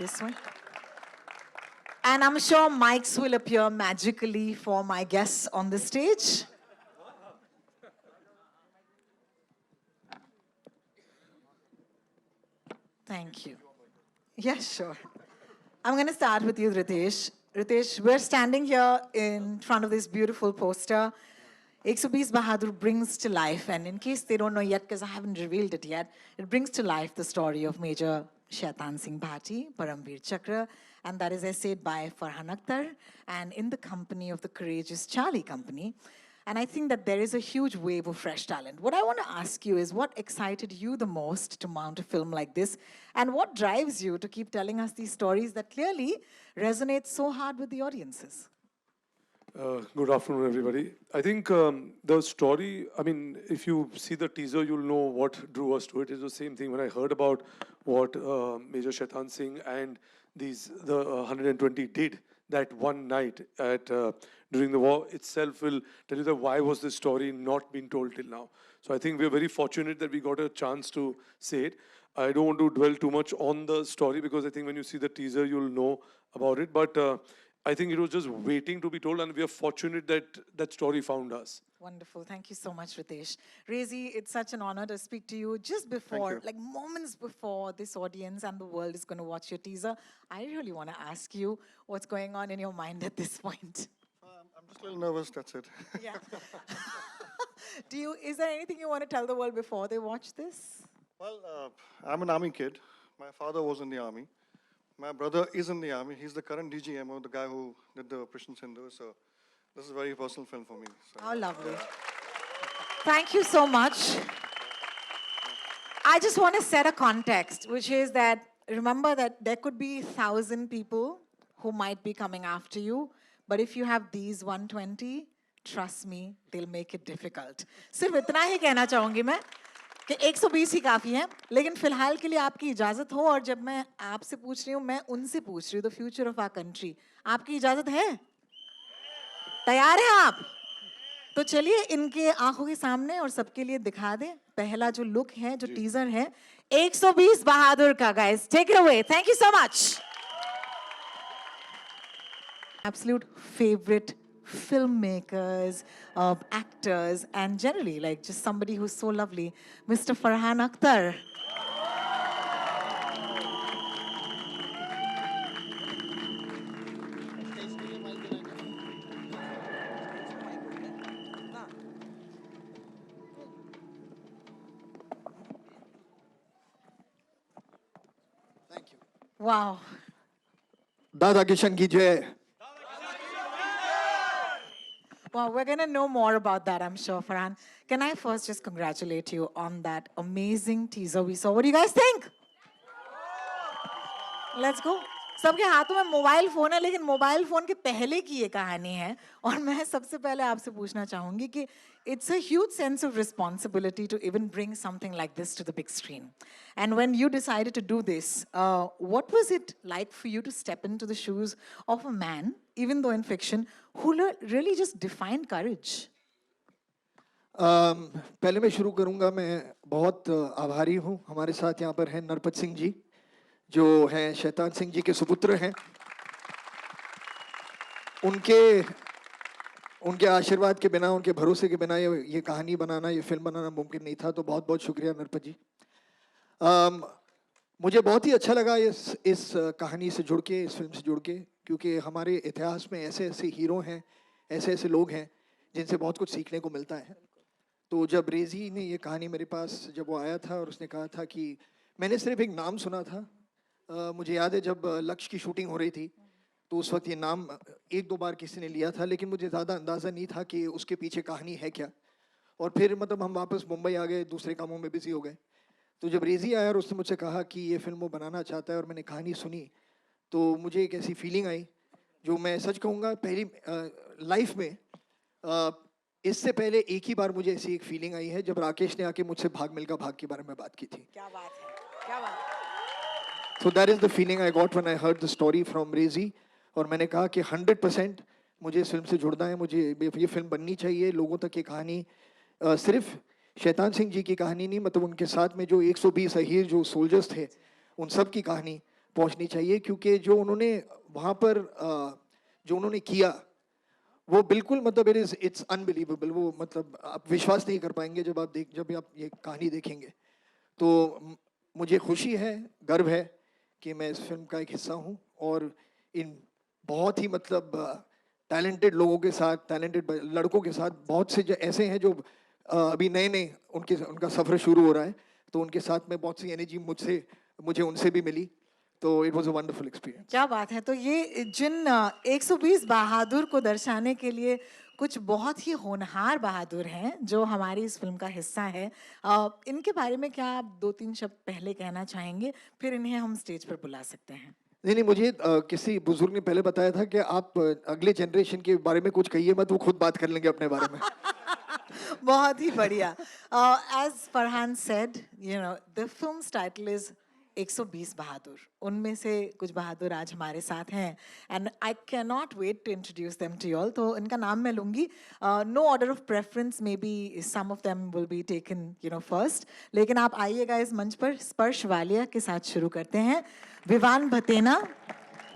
This one. And I'm sure mics will appear magically for my guests on the stage. Thank you. Yes, sure. I'm going to start with you, Ritesh. Ritesh, we're standing here in front of this beautiful poster. 120 Bahadur brings to life, and in case they don't know yet, because I haven't revealed it yet, it brings to life the story of Major Shaitan Singh Bhati, Paramveer Chakra, and that is essayed by Farhan Akhtar, and in the company of the courageous Charlie Company. And I think that there is a huge wave of fresh talent. What I want to ask you is what excited you the most to mount a film like this? And what drives you to keep telling us these stories that clearly resonate so hard with the audiences? Good afternoon, everybody. I think the story, I mean, if you see the teaser, you'll know what drew us to it. It's the same thing. When I heard about what Major Shaitan Singh and the 120 did that one night during the war itself will tell you that why was this story not been told till now. So I think we're very fortunate that we got a chance to say it. I don't want to dwell too much on the story because I think when you see the teaser, you'll know about it. But I think it was just waiting to be told, and we are fortunate that that story found us. Wonderful. Thank you so much, Ritesh. Rezi, it's such an honor to speak to you just before, like moments before this audience and the world is going to watch your teaser. I really want to ask you what's going on in your mind at this point. I'm just a little nervous, that's it. Yeah. Is there anything you want to tell the world before they watch this? Well, I'm an army kid. My father was in the army. My brother is in the army. He's the current DGMO, the guy who did the Operation Sindhu. So this is a very personal film for me. So, How lovely. Thank you so much. I just want to set a context, which is that remember that there could be 1,000 people who might be coming after you, but if you have these 120, trust me, they'll make it difficult. सिर्फ इतना ही कहना चाहूँगी मैं कि 120 ही काफ़ी है, लेकिन फिलहाल के लिए आपकी इजाज़त हो और जब मैं आपसे पूछ रही हूँ, मैं उनसे पूछ रही हूँ, the future of our country, आपकी इजाज़त है? तैयार हैं आप? तो चलिए इनके आंखों के सामने और सबके लिए दिखा दें पहला जो लुक है जो टीजर है 120 बहादुर का guys take it away thank you so much absolute favorite filmmakers actors and generally like just somebody who's so lovely Mr. Farhan Akhtar Wow. Dada Kishan ki jai. Well, we're going to know more about that, I'm sure, Farhan. Can I first just congratulate you on that amazing teaser we saw? What do you guys think? Let's go. सबके हाथों में mobile phone है लेकिन mobile phone के पहले की ये कहानी है और मैं सबसे पहले आपसे पूछना चाहूंगी कि it's a huge sense of responsibility to even bring something like this to the big screen. And when you decided to do this, what was it like for you to step into the shoes of a man, even though in fiction, who really just defined courage? पहले मैं शुरू करूंगा मैं बहुत आभारी हूं हमारे साथ यहाँ पर हैं नरपत सिंह जी जो हैं शैतान सिंह जी के सुपुत्र हैं उनके आशीर्वाद के बिना उनके भरोसे के बिना ये कहानी बनाना ये फिल्म बनाना मुमकिन नहीं था तो बहुत बहुत शुक्रिया नरपत जी मुझे बहुत ही अच्छा लगा इस कहानी से जुड़ के इस फिल्म से जुड़ के क्योंकि हमारे इतिहास में ऐसे ऐसे हीरो हैं ऐसे ऐसे लोग हैं जिनसे बहुत कुछ सीखने को मिलता है तो जब रेजी ने ये कहानी मेरे पास जब वो आया था और उसने कहा था कि मैंने सिर्फ एक नाम सुना था मुझे याद है जब लक्ष्य की शूटिंग हो रही थी तो उस वक्त ये नाम एक दो बार किसी ने लिया था लेकिन मुझे ज़्यादा अंदाज़ा नहीं था कि उसके पीछे कहानी है क्या और फिर मतलब हम वापस मुंबई आ गए दूसरे कामों में बिजी हो गए तो जब रेजी आया और उसने मुझसे कहा कि ये फिल्म वो बनाना चाहता है और मैंने कहानी सुनी तो मुझे एक ऐसी फीलिंग आई जो मैं सच कहूँगा पहली लाइफ में इससे पहले एक ही बार मुझे ऐसी एक फीलिंग आई है जब राकेश ने आके मुझसे भाग मिल्खा भाग के बारे में बात की थी क्या बात है क्या बात है So that is the feeling I got when I heard the story from Rezi और मैंने कहा कि 100% मुझे इस फिल्म से जुड़ना है मुझे ये फिल्म बननी चाहिए लोगों तक ये कहानी सिर्फ शैतान सिंह जी की कहानी नहीं मतलब उनके साथ में जो 120 अहीर जो सोल्जर्स थे उन सब की कहानी पहुंचनी चाहिए, क्योंकि जो उन्होंने वहाँ पर जो उन्होंने किया वो बिल्कुल मतलब इट्स अनबिलीवेबल। वो मतलब आप विश्वास नहीं कर पाएंगे जब आप ये कहानी देखेंगे। तो मुझे खुशी है, गर्व है कि मैं इस फिल्म का एक हिस्सा हूँ, और इन बहुत ही मतलब टैलेंटेड लोगों के साथ, टैलेंटेड लड़कों के साथ, बहुत से जो ऐसे हैं जो अभी नए नए उनका सफ़र शुरू हो रहा है, तो उनके साथ में बहुत सी एनर्जी मुझे उनसे भी मिली। तो it was a wonderful experience. क्या बात है। तो ये जिन 120 बहादुर को दर्शाने के लिए कुछ बहुत ही होनहार बहादुर हैं जो हमारी इस फिल्म का हिस्सा है। इनके बारे में क्या आप 2-3 शब्द पहले कहना चाहेंगे, फिर इन्हें हम स्टेज पर बुला सकते हैं। नहीं नहीं, मुझे किसी बुजुर्ग ने पहले बताया था कि आप अगले जनरेशन के बारे में कुछ कहिए मत, वो खुद बात कर लेंगे अपने बारे में। बहुत ही बढ़िया। As Farhan said, you know the film's title is 120 Bahadur. उनमें से कुछ बहादुर आज हमारे साथ हैं and I can not wait to introduce them to all. तो इनका नाम मैं लूंगी। No order of preference, may be some of them will be taken first. लेकिन आप आइएगा इस मंच पर। स्पर्श वालिया के साथ शुरू करते हैं। विवान भतेना,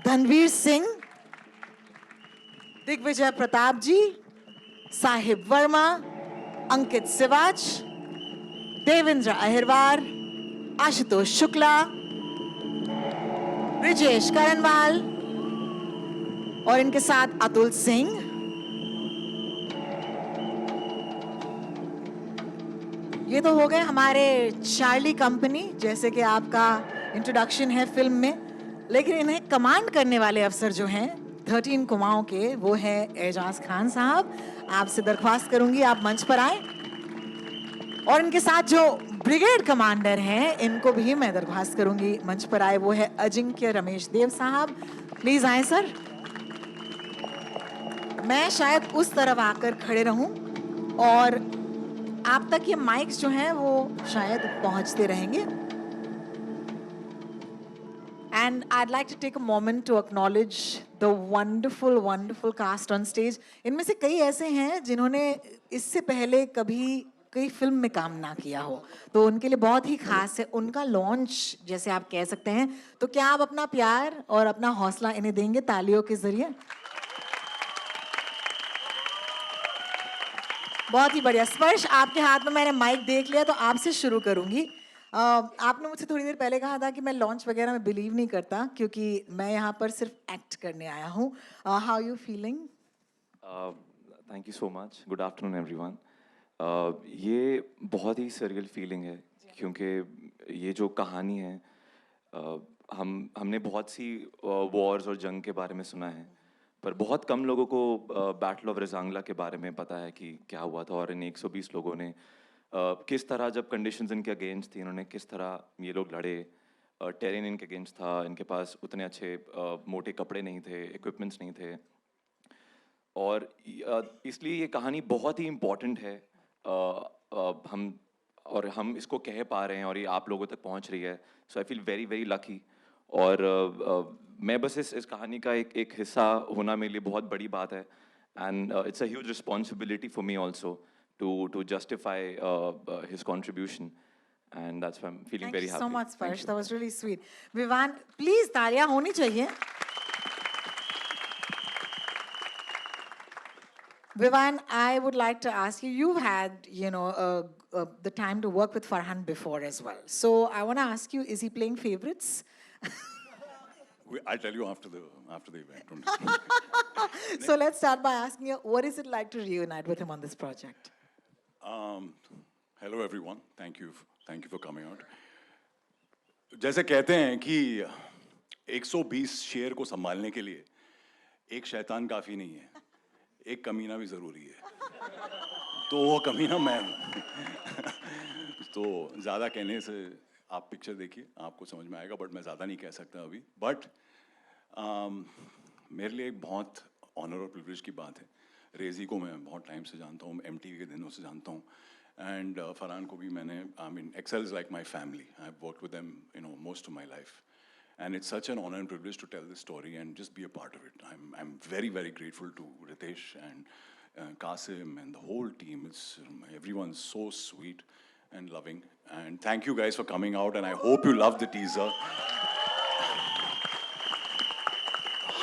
धनवीर सिंह, दिग्विजय प्रताप जी, साहिब वर्मा, अंकित सिवाच, देवेंद्र अहिरवार, आशुतोष शुक्ला, ब्रिजेश करनवाल और इनके साथ अतुल सिंह। ये तो हो गए हमारे चार्ली कंपनी, जैसे कि आपका इंट्रोडक्शन है फिल्म में। लेकिन इन्हें कमांड करने वाले अफसर जो हैं 13 कुमाऊं के, वो है एजाज खान साहब। आपसे दरख्वास्त करूंगी आप मंच पर आए। और इनके साथ जो ब्रिगेड कमांडर हैं, इनको भी मैं दरख्वास्त करूंगी मंच पर आए। वो है अजिंक्य रमेश देव साहब। प्लीज आए सर। मैं शायद उस तरफ आकर खड़े रहूं और आप तक ये माइक्स जो हैं वो शायद पहुंचते रहेंगे। And I'd like to take a moment to acknowledge the wonderful, wonderful cast on stage. इनमें से कई ऐसे हैं जिन्होंने इससे पहले कभी कई फिल्म में काम ना किया हो, तो उनके लिए बहुत ही खास है उनका लॉन्च, जैसे आप कह सकते हैं। तो क्या आप अपना प्यार और अपना हौसला इन्हें देंगे तालियों के जरिए? बहुत ही बढ़िया। स्पर्श, आपके हाथ में मैंने माइक देख लिया, तो आपसे शुरू करूंगी। आपने मुझसे थोड़ी देर पहले कहा था कि मैं लॉन्च वगैरह में बिलीव नहीं करता, क्योंकि मैं यहाँ पर सिर्फ एक्ट करने आया हूँ। How you feeling? Thank you so much. Good afternoon everyone. ये बहुत ही सरियल फीलिंग है, क्योंकि ये जो कहानी है, हमने बहुत सी वॉर्स और जंग के बारे में सुना है, पर बहुत कम लोगों को बैटल ऑफ रेजांगला के बारे में पता है कि क्या हुआ था। और इन 120 लोगों ने किस तरह, जब कंडीशंस इनके अगेंस्ट थी, इन्होंने किस तरह ये लोग लड़े। टेरेन इनके अगेंस्ट था, इनके पास उतने अच्छे मोटे कपड़े नहीं थे, इक्विपमेंट्स नहीं थे, और इसलिए ये कहानी बहुत ही इम्पॉर्टेंट है। हम इसको कह पा रहे हैं और ये आप लोगों तक पहुंच रही है। So I feel very very lucky. और मैं बस इस कहानी का एक हिस्सा होना मेरे लिए बहुत बड़ी बात है। And it's a huge responsibility for me also to justify his contribution. And that's why I am feeling Thank very you so happy. much, Sparsh. That was really sweet. Vivan, please तालियां होनी चाहिए। Vivan, I would like to ask you, you've had, the time to work with Farhan before as well. So I want to ask you, is he playing favorites? I'll tell you after the event. Don't- So let's start by asking you, what is it like to reunite with him on this project? Hello everyone. Thank you for coming out. जैसे कहते हैं कि 120 शेर को संभालने के लिए एक शैतान काफी नहीं है, एक कमीना भी जरूरी है। तो वो कमीना मैं हूँ। तो ज़्यादा कहने से आप पिक्चर देखिए, आपको समझ में आएगा, बट मैं ज़्यादा नहीं कह सकता अभी। बट मेरे लिए एक बहुत ऑनर और प्रिविलेज की बात है। रेजी को मैं बहुत टाइम से जानता हूँ, MTV के दिनों से जानता हूँ, एंड फरहान को भी मैंने, I mean Excel is like my family. I have worked with them most of my life, and it's such an honor and privilege to tell this story and just be a part of it. I'm very very grateful to Ritesh and Qasim and the whole team. Everyone's so sweet and loving, and thank you guys for coming out, and I hope you love the teaser.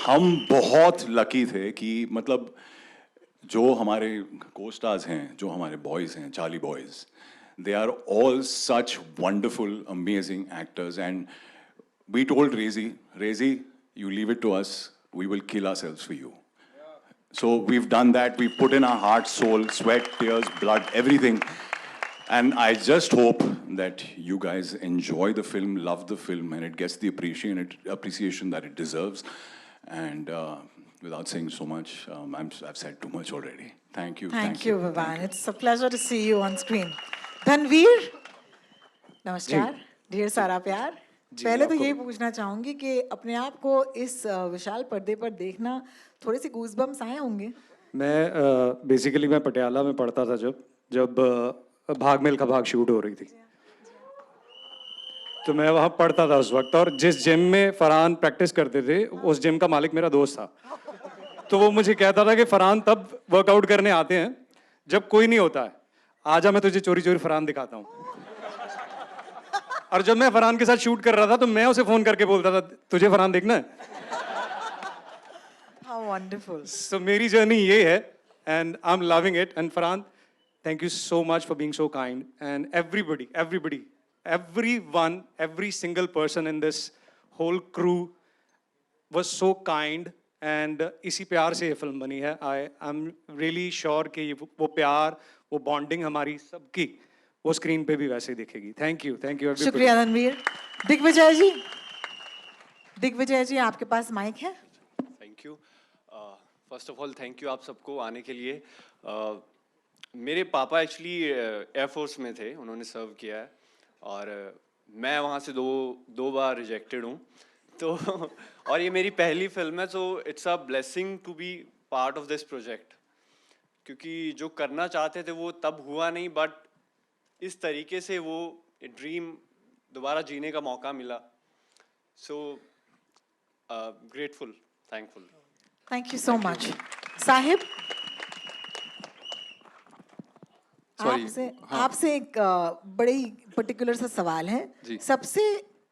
हम बहुत lucky थे कि मतलब जो हमारे को stars हैं, जो हमारे बॉयज़ हैं, Charlie boys, they are all such wonderful, amazing actors. And we told Rezi, you leave it to us, we will kill ourselves for you. So we've done that. We put in our heart, soul, sweat, tears, blood, everything. And I just hope that you guys enjoy the film, love the film, and it gets the appreciation that it deserves. And without saying so much, I've said too much already. Thank you. Thank you, Vivan. It's a pleasure to see you on screen. Tanveer, नमस्कार, ढेर सारा प्यार। पहले तो यही पूछना चाहूंगी कि अपने आप को इस विशाल पर्दे पर देखना थोड़े से गूज़बम्स आए होंगे। मैं बेसिकली मैं पटियाला में पढ़ता था जब भाग मिल्खा भाग शूट हो रही थी, तो मैं वहाँ पढ़ता था उस वक्त, और जिस जिम में फरहान प्रैक्टिस करते थे उस जिम का मालिक मेरा दोस्त था। तो वो मुझे कहता था कि फरहान तब वर्कआउट करने आते हैं जब कोई नहीं होता है, आजा मैं तुझे चोरी चोरी फरहान दिखाता हूँ। और जब मैं फरहान के साथ शूट कर रहा था तो मैं उसे फोन करके बोलता था तुझे फरहान देखना है। How wonderful. So मेरी जर्नी ये है, and I'm loving it. And Farhan, thank you so much for being so kind. And everybody, everyone, every single person in this whole crew was so kind. And इसी प्यार से ये film बनी है. I'm really sure कि वो प्यार, वो bonding हमारी सबकी वो स्क्रीन पे भी वैसे ही दिखेगी. Thank you everybody. शुक्रिया रणवीर। दिग्विजय जी आपके पास माइक है। Thank you. First of all thank you आप सबको आने के लिए। मेरे पापा एक्चुअली एयरफोर्स में थे, उन्होंने सर्व किया है, और मैं वहाँ से दो बार रिजेक्टेड हूँ, तो और ये मेरी पहली फिल्म है, तो it's a blessing to be part of this project, क्योंकि जो करना चाहते थे वो तब हुआ नहीं, बट इस तरीके से वो ड्रीम दोबारा जीने का मौका मिला। So grateful, thankful. Thank you so much. Sahib, आपसे एक बड़े ही पर्टिकुलर सा सवाल है। सबसे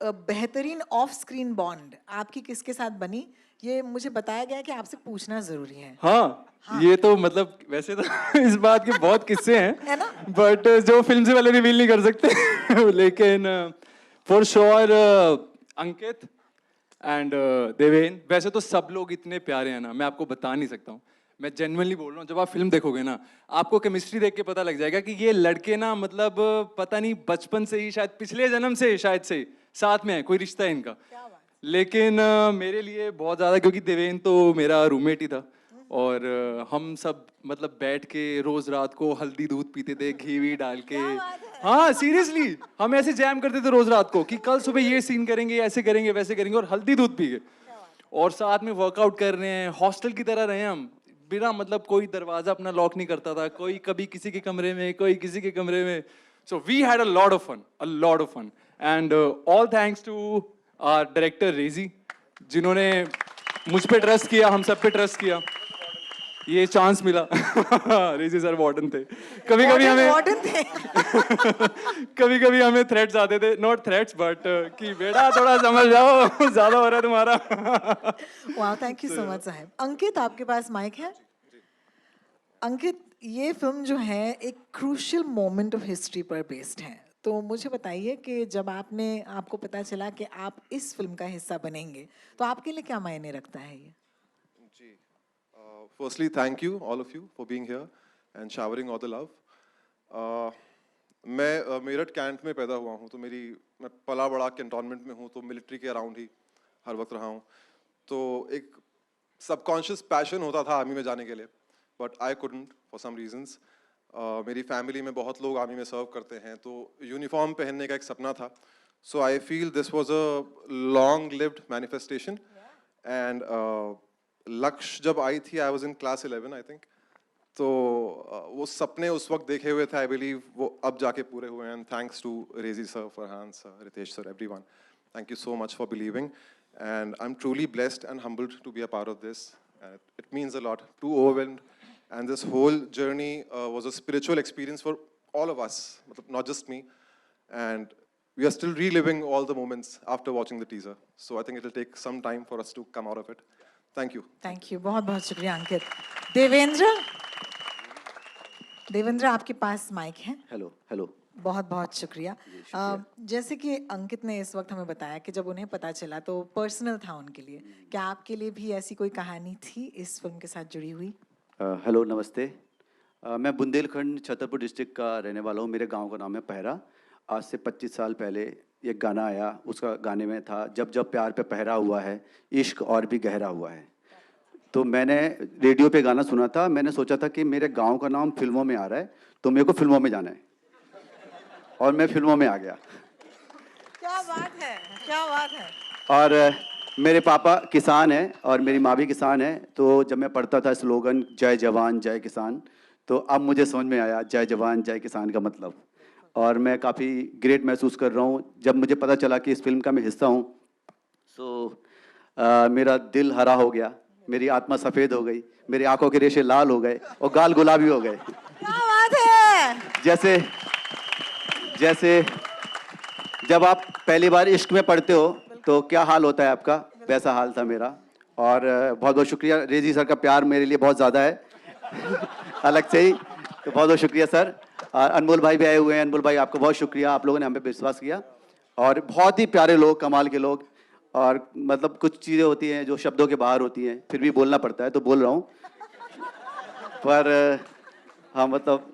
बेहतरीन ऑफ स्क्रीन बॉन्ड आपकी किसके साथ बनी? ये मुझे बताया गया कि आपसे पूछना जरूरी है। हाँ, ये तो मतलब वैसे तो इस बात के बहुत किस्से हैं, है ना? बट जो फिल्म से पहले रिवील नहीं कर सकते लेकिन for sure Ankit and Deven. वैसे तो सब लोग इतने प्यारे हैं ना, मैं आपको बता नहीं सकता हूँ, मैं जेन्युइनली बोल रहा हूँ। जब आप फिल्म देखोगे ना, आपको केमिस्ट्री देख के पता लग जाएगा कि ये लड़के ना मतलब पता नहीं बचपन से ही, शायद पिछले जन्म से शायद से साथ में है, कोई रिश्ता है इनका। लेकिन मेरे लिए बहुत ज़्यादा, क्योंकि देवेन तो मेरा रूममेट ही था, और हम सब मतलब बैठ के रोज रात को हल्दी दूध पीते थे, घी वी डाल के। हाँ सीरियसली, हम ऐसे जैम करते थे रोज रात को कि कल सुबह ये सीन करेंगे, ऐसे करेंगे, वैसे करेंगे, और हल्दी दूध पी के और साथ में वर्कआउट कर रहे हैं। हॉस्टल की तरह रहे हम, बिना मतलब कोई दरवाजा अपना लॉक नहीं करता था, कोई कभी किसी के कमरे में, कोई किसी के कमरे में। So we had a lot of fun and all thanks to our director Reji, जिन्होंने मुझ पे ट्रस्ट किया, हम सब पे ट्रस्ट किया, ये चांस मिला। रेजी सर वार्डन थे, कभी कभी हमें थ्रेट्स आते थे, नॉट थ्रेट्स बट कि बेटा थोड़ा समझ जाओ, ज्यादा हो रहा है तुम्हारा। वाह, थैंक यू सो मच साहब। अंकित, आपके पास माइक है। अंकित, ये फिल्म जो है एक क्रूशियल मोमेंट ऑफ हिस्ट्री पर बेस्ड है, तो मुझे बताइए कि जब आपको पता चला कि आप इस फिल्म का हिस्सा बनेंगे, तो आपके लिए क्या मायने रखता है ये? Firstly, thank you, all of you, for being here and showering all the love. मैं मेरठ कैंट में पैदा हुआ हूँ, तो मैं पला बड़ा कैंटोनमेंट में हूँ, तो मिलिट्री के अराउंड ही हर वक्त रहा हूँ। तो एक सबकॉन्शियस पैशन होता था आर्मी में जाने के लिए, but I couldn't for some reasons. मेरी फैमिली में बहुत लोग आर्मी में सर्व करते हैं, तो यूनिफॉर्म पहनने का एक सपना था। So I feel this was a long lived manifestation. And Lakshya जब आई थी, I was in class 11 I think, तो वो सपने उस वक्त देखे हुए थे, आई बिलीव वो अब जाके पूरे हुए हैं। Thanks to Reji sir, Farhan sir, Ritesh sir, everyone, thank you so much for believing, and I am truly blessed and humbled to be a part of this. It means a lot, too overwhelmed, and this whole journey was a spiritual experience for all of us, not just me, and we are still reliving all the moments after watching the teaser. So I think it will take some time for us to come out of it. Thank you. Thank you, बहुत बहुत शुक्रिया अंकित। देवेंद्र, देवेंद्र आपके पास mic है। Hello hello. बहुत बहुत शुक्रिया। जैसे कि अंकित ने इस वक्त हमें बताया कि जब उन्हें पता चला तो पर्सनल था उनके लिए, क्या आपके लिए भी ऐसी कोई कहानी थी इस फिल्म के साथ जुड़ी हुई? हेलो, नमस्ते। मैं बुंदेलखंड छतरपुर डिस्ट्रिक्ट का रहने वाला हूँ। मेरे गांव का नाम है पहरा। आज से 25 साल पहले एक गाना आया, उसका गाने में था, जब जब प्यार पे पहरा हुआ है, इश्क और भी गहरा हुआ है। तो मैंने रेडियो पे गाना सुना था। मैंने सोचा था कि मेरे गांव का नाम फिल्मों में आ रहा है, तो मेरे को फिल्मों में जाना है, और मैं फिल्मों में आ गया। क्या बात है, क्या बात है। और मेरे पापा किसान हैं और मेरी माँ भी किसान है। तो जब मैं पढ़ता था स्लोगन जय जवान जय किसान, तो अब मुझे समझ में आया जय जवान जय किसान का मतलब। और मैं काफ़ी ग्रेट महसूस कर रहा हूँ जब मुझे पता चला कि इस फिल्म का मैं हिस्सा हूँ। मेरा दिल हरा हो गया, मेरी आत्मा सफ़ेद हो गई, मेरी आंखों के रेशे लाल हो गए और गाल गुलाबी हो गए। क्या बात है। जैसे जैसे जब आप पहली बार इश्क में पढ़ते हो तो क्या हाल होता है आपका, वैसा हाल था मेरा। और बहुत बहुत शुक्रिया, रेजी सर का प्यार मेरे लिए बहुत ज़्यादा है अलग से ही। तो बहुत बहुत शुक्रिया सर। और अनमोल भाई भी आए हुए हैं। अनमोल भाई, आपको बहुत शुक्रिया, आप लोगों ने हम पे विश्वास किया। और बहुत ही प्यारे लोग, कमाल के लोग। और मतलब कुछ चीज़ें होती हैं जो शब्दों के बाहर होती हैं, फिर भी बोलना पड़ता है तो बोल रहा हूँ। पर हाँ, मतलब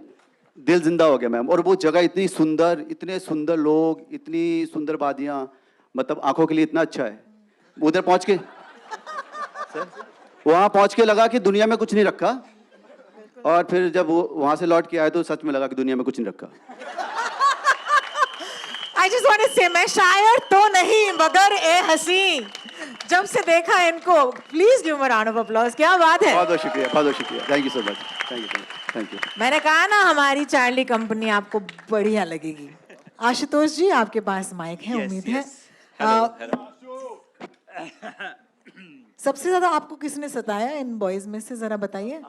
दिल जिंदा हो गया मैम। और वो जगह इतनी सुंदर, इतने सुंदर लोग, इतनी सुंदर वादियाँ, मतलब आंखों के लिए इतना अच्छा है। उधर पहुंच के वहां पहुंच के लगा कि दुनिया में कुछ नहीं रखा, और फिर जब वो वहां से लौट के आए तो सच में लगा कि दुनिया में कुछ नहीं रखा। I just want to say, मैं शायर तो नहीं मगर ए हसी, जब से देखा इनको, please give a round of applause. क्या बात है। बहुत बहुत शुक्रिया, बहुत बहुत शुक्रिया। Thank you so much, thank you, thank you. मैंने कहा ना हमारी चार्ली कंपनी आपको बढ़िया लगेगी। आशुतोष जी, आपके पास माइक है, उम्मीद है। सबसे ज्यादा आपको किसने सताया इन बॉयज में से, जरा बताइए।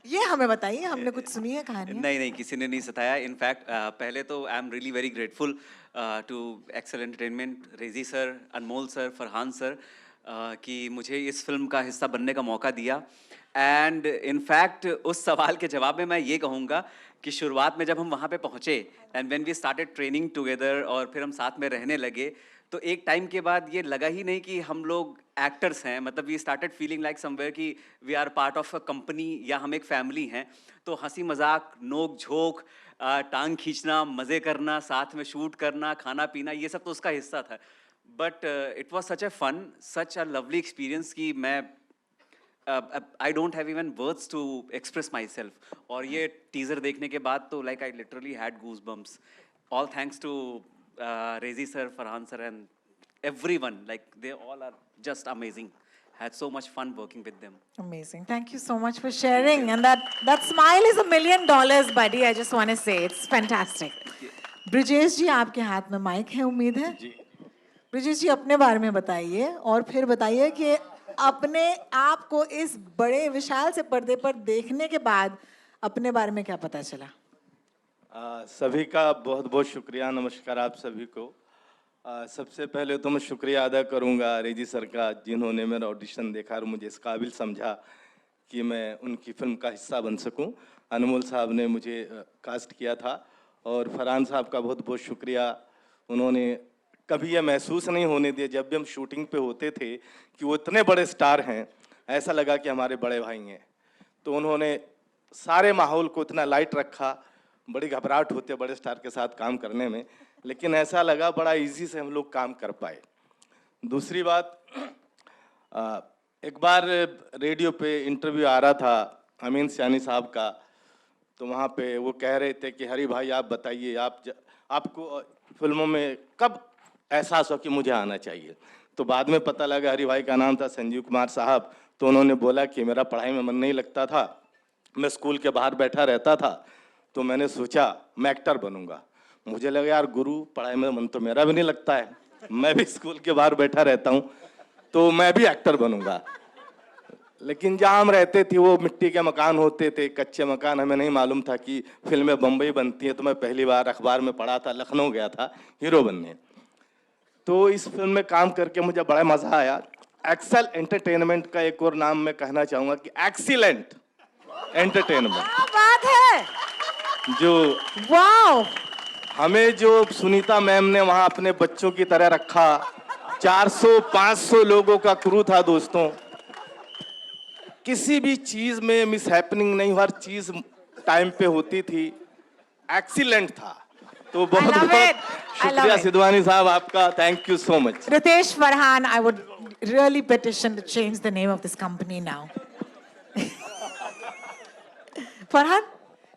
ये हमें बताइए, हमने कुछ सुनी है कहानी? नहीं नहीं, किसी ने नहीं सताया। इनफैक्ट पहले तो I am really very grateful to Excel Entertainment, Reji sir, Anmol sir, Farhan sir, कि मुझे इस फिल्म का हिस्सा बनने का मौका दिया। एंड इनफैक्ट उस सवाल के जवाब में मैं ये कहूँगा कि शुरुआत में जब हम वहाँ पे पहुँचे and when we started training together, और फिर हम साथ में रहने लगे, तो एक टाइम के बाद ये लगा ही नहीं कि हम लोग एक्टर्स हैं। मतलब we started feeling like somewhere कि we are part of a company, या हम एक फैमिली हैं। तो हंसी मजाक, नोक झोंक, टांग खींचना, मज़े करना, साथ में शूट करना, खाना पीना, ये सब तो उसका हिस्सा था। But it was such a fun, such a lovely experience कि मैं I don't have even words to express myself. और ये टीज़र देखने के बाद तो like I literally had goose bumps. All thanks to Rezi sir, Farhan sir, and everyone. Like they all are just amazing. Had so much fun working with them. Amazing. Thank you so much for sharing. And that smile is $1 million, buddy. I just want to say it's fantastic. Brijesh ji, आपके हाथ में mic है, उम्मीद है। ब्रिजेश जी, अपने बारे में बताइए, और फिर बताइए कि अपने आप को इस बड़े विशाल से पर्दे पर देखने के बाद अपने बारे में क्या पता चला। सभी का बहुत बहुत शुक्रिया, नमस्कार आप सभी को। सबसे पहले तो मैं शुक्रिया अदा करूंगा रेजी सर का, जिन्होंने मेरा ऑडिशन देखा और मुझे इस काबिल समझा कि मैं उनकी फिल्म का हिस्सा बन सकूं। अनमोल साहब ने मुझे कास्ट किया था, और फरहान साहब का बहुत बहुत शुक्रिया। उन्होंने कभी यह महसूस नहीं होने दिया जब भी हम शूटिंग पे होते थे कि वो इतने बड़े स्टार हैं, ऐसा लगा कि हमारे बड़े भाई हैं। तो उन्होंने सारे माहौल को इतना लाइट रखा। बड़ी घबराहट होती है बड़े स्टार के साथ काम करने में, लेकिन ऐसा लगा बड़ा इजी से हम लोग काम कर पाए। दूसरी बात, एक बार रेडियो पे इंटरव्यू आ रहा था अमीन सियानी साहब का, तो वहाँ पे वो कह रहे थे कि हरी भाई आप बताइए, आपको फिल्मों में कब एहसास हो कि मुझे आना चाहिए। तो बाद में पता लगा हरी भाई का नाम था संजीव कुमार साहब। तो उन्होंने बोला कि मेरा पढ़ाई में मन नहीं लगता था, मैं स्कूल के बाहर बैठा रहता था, तो मैंने सोचा मैं एक्टर बनूंगा। मुझे लगा यार गुरु, पढ़ाई में मन तो मेरा भी नहीं लगता है, मैं भी स्कूल के बाहर बैठा रहता हूँ, तो मैं भी एक्टर बनूंगा। लेकिन जहाँ हम रहते थे वो मिट्टी के मकान होते थे, कच्चे मकान, हमें नहीं मालूम था कि फिल्में बम्बई बनती हैं। तो मैं पहली बार अखबार में पढ़ा था, लखनऊ गया था हीरो बनने। तो इस फिल्म में काम करके मुझे बड़ा मज़ा आया। एक्सेल एंटरटेनमेंट का एक और नाम मैं कहना चाहूंगा कि एक्सीलेंट एंटरटेनमेंट, क्या बात है, जो वाओ। हमें जो सुनीता मैम ने वहां अपने बच्चों की तरह रखा, 400-500 लोगों का क्रू था दोस्तों, किसी भी चीज में मिस हैपनिंग नहीं, हर चीज टाइम पे होती थी, एक्सीलेंट था। तो बहुत love बहुत it. I love शुक्रिया it. सिद्धवानी साहब आपका, thank you so much. Ritesh Farhan, I would really petition to change the name of this company now. Farhan?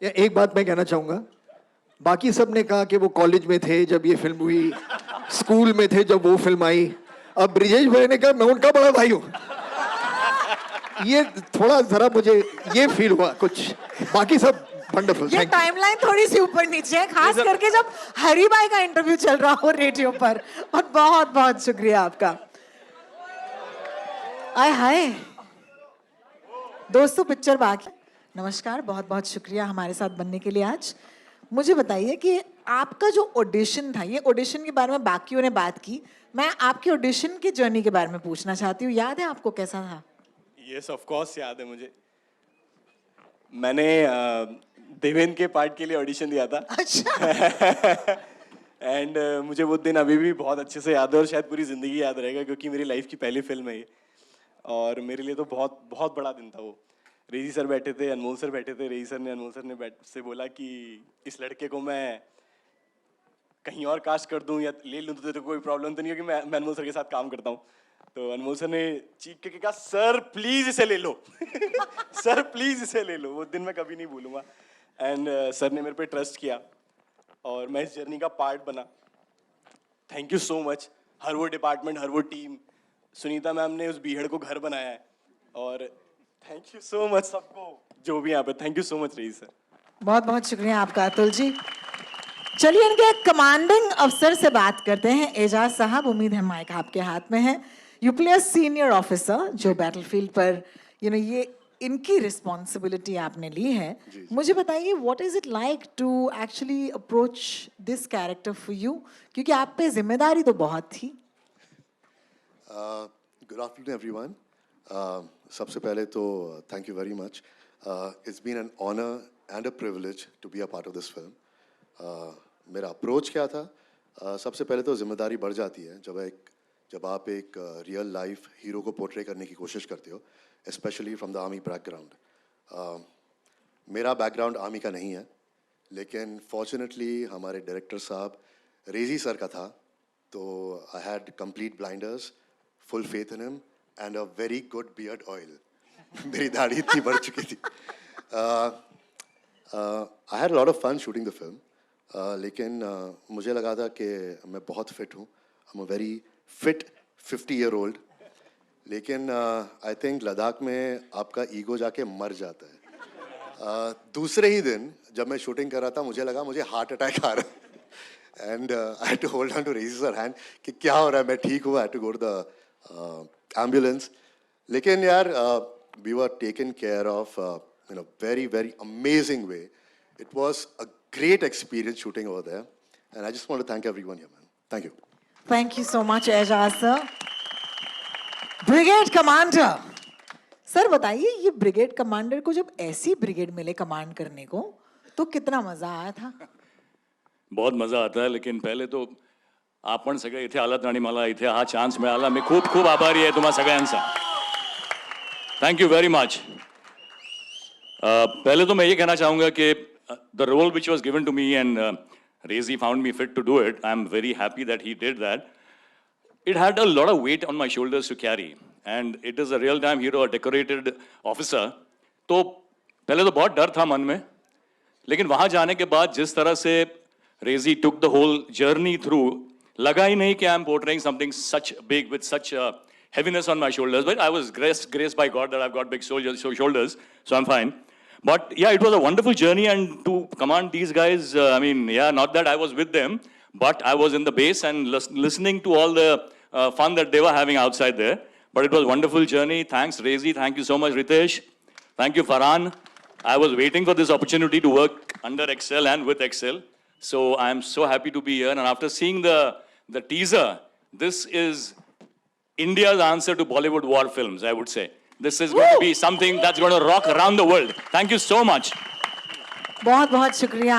या एक बात मैं कहना चाहूंगा, बाकी सब ने कहा कि वो कॉलेज में थे जब ये फिल्म हुई, स्कूल में थे जब वो फिल्म आई, अब ब्रिजेश भाई ने कहा मैं उनका बड़ा भाई हूँ। ये थोड़ा जरा मुझे ये फील हुआ कुछ, बाकी सब वंडरफुल। ये टाइमलाइन थोड़ी सी ऊपर नीचे है, खास करके जब हरी भाई का इंटरव्यू चल रहा हो रेडियो पर। और बहुत बहुत शुक्रिया आपका। आय हाय दोस्तों, पिक्चर बाकी। नमस्कार, बहुत बहुत शुक्रिया हमारे साथ बनने के लिए आज। मुझे बताइए कि आपका जो ऑडिशन था, ये ऑडिशन के बारे में बाकियों ने बात की, मैं आपके ऑडिशन की जर्नी के बारे में पूछना चाहती हूँ। याद है आपको कैसा था? यस ऑफ कोर्स याद है मुझे। मैंने देवेन के पार्ट के लिए ऑडिशन दिया था। अच्छा। एंड मुझे वो दिन अभी भी बहुत अच्छे से याद है और शायद पूरी ज़िंदगी याद रहेगा, क्योंकि मेरी लाइफ की पहली फिल्म है ये, और मेरे लिए तो बहुत बहुत बड़ा दिन था वो। रेजी सर बैठे थे, अनमोल सर बैठे थे। रेजी सर ने अनमोल सर ने से बोला कि इस लड़के को मैं कहीं और कास्ट कर दूं या ले लूं तो तेरे को कोई प्रॉब्लम तो नहीं होगी, मैं अनमोल सर के साथ काम करता हूं। तो अनमोल सर ने चीख के कहा सर प्लीज इसे ले लो। सर प्लीज इसे ले लो। वो दिन मैं कभी नहीं भूलूंगा। एंड सर ने मेरे पे ट्रस्ट किया और मैं इस जर्नी का पार्ट बना। थैंक यू सो मच हर वो डिपार्टमेंट, हर वो टीम। सुनीता मैम ने उस बीहड़ को घर बनाया है, और थैंक यू सो मच सबको जो भी यहाँ पे। Thank you so much Raees sir. बहुत बहुत शुक्रिया आपका अतुल जी। चलिए इनके कमांडिंग अफसर से बात करते हैं। एजाज साहब, उम्मीद है माइक आपके हाथ में है। You play a senior officer जो बैटलफील्ड पर ये इनकी रिस्पॉन्सिबिलिटी आपने ली है। मुझे बताइए what is it like to actually approach this character for you, क्योंकि आप पे जिम्मेदारी तो बहुत थी। Good afternoon everyone. सबसे पहले तो thank you very much. It's been an honour and a privilege to be a part of this film. मेरा अप्रोच क्या था? सबसे पहले तो जिम्मेदारी बढ़ जाती है जब आप एक रियल लाइफ हीरो को पोर्ट्रे करने की कोशिश करते हो, specially from the army background. मेरा बैकग्राउंड आर्मी का नहीं है, लेकिन फॉर्चुनेटली हमारे डायरेक्टर साहब रेजी सर का था, तो I had complete blinders, full faith in him and a very good beard oil. मेरी दाढ़ी इतनी बढ़ चुकी थी। I had lot of fun shooting the film, लेकिन मुझे लगा था कि मैं बहुत फिट हूँ। I am a very fit 50-year-old। लेकिन आई थिंक लद्दाख में आपका ईगो जाके मर जाता है। दूसरे ही दिन जब मैं शूटिंग कर रहा था, मुझे लगा मुझे हार्ट अटैक आ रहा है। And I had to hold on to Reji sir hand कि क्या हो रहा है, मैं ठीक हूँ। I had to go to the ambulance. लेकिन यार we were taken care of in a very, very amazing way. It was a great experience shooting over there. And I just want to thank everyone here, man. Thank you. Thank you so much, Aijaz sir. Brigade commander sir, बताइए ये brigade commander को जब ऐसी brigade मिले command करने को, तो कितना मजा आया था? बहुत मजा आता है, लेकिन पहले तो आपण सगळे इथे आलात आणि मला इथे हा चान्स मिळाला, मी खूप खूप आभारी आहे तुम्हा सगळ्यांचा। Thank you very much. पहले तो मैं ये कहना चाहूँगा कि the role which was given to me and Rezi found me fit to do it. I'm very happy that he did that. It had a lot of weight on my shoulders to carry, and it is a real-time hero, a decorated officer. तो पहले तो बहुत डर था मन में, लेकिन वहाँ जाने के बाद जिस तरह से Rezi took the whole journey through, लगा ही नहीं कि I'm portraying something such big with such heaviness on my shoulders. But I was graced by God that I've got big shoulders, so I'm fine. But yeah, it was a wonderful journey, and to command these guys, I mean, yeah, not that I was with them, but I was in the base and listening to all the fun that they were having outside there. But it was a wonderful journey. Thanks, Rezi. Thank you so much, Ritesh. Thank you, Farhan. I was waiting for this opportunity to work under Excel and with Excel. So I am so happy to be here. And after seeing the teaser, this is India's answer to Bollywood war films, I would say. This is going to be something that's going to rock around the world. Thank you so much. बहुत बहुत शुक्रिया